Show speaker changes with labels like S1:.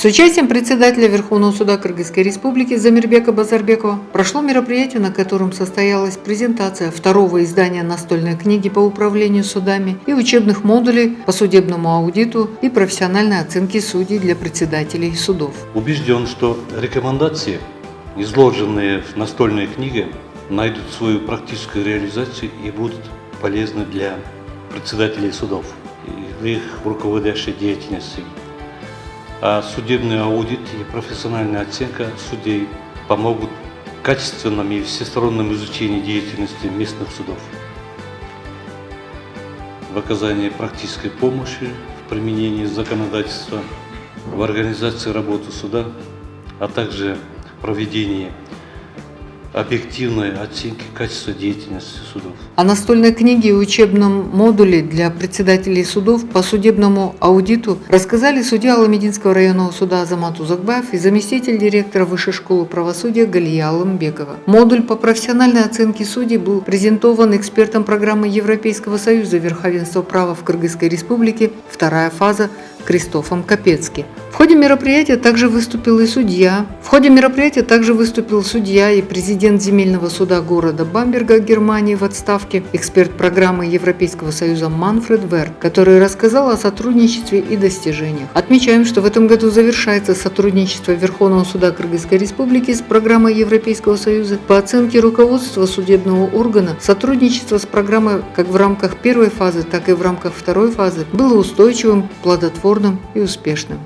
S1: С участием председателя Верховного суда Кыргызской Республики Замирбека Базарбекова прошло мероприятие, на котором состоялась презентация второго издания настольной книги по управлению судами и учебных модулей по судебному аудиту и профессиональной оценке судей для председателей судов.
S2: Убежден, что рекомендации, изложенные в настольной книге, найдут свою практическую реализацию и будут полезны для председателей судов и их руководящей деятельности. А судебный аудит и профессиональная оценка судей помогут в качественном и всестороннем изучении деятельности местных судов, в оказании практической помощи в применении законодательства, в организации работы суда, а также в проведении объективной оценки качества деятельности судов.
S1: О настольной книге и учебном модуле для председателей судов по судебному аудиту рассказали судья Аламединского районного суда Азамат Узакбаев и заместитель директора Высшей школы правосудия Галия Алымбекова. Модуль по профессиональной оценке судей был презентован экспертом программы Европейского союза верховенства права в Кыргызской республике, вторая фаза, Кристофом Капецки. В ходе мероприятия также выступил судья и президент земельного суда города Бамберга, Германии в отставке, эксперт программы Европейского союза Манфред Верт, который рассказал о сотрудничестве и достижениях. Отмечаем, что в этом году завершается сотрудничество Верховного суда Кыргызской республики с программой Европейского союза по оценке руководства судебного органа. Сотрудничество с программой как в рамках первой фазы, так и в рамках второй фазы было устойчивым, плодотворным и успешным.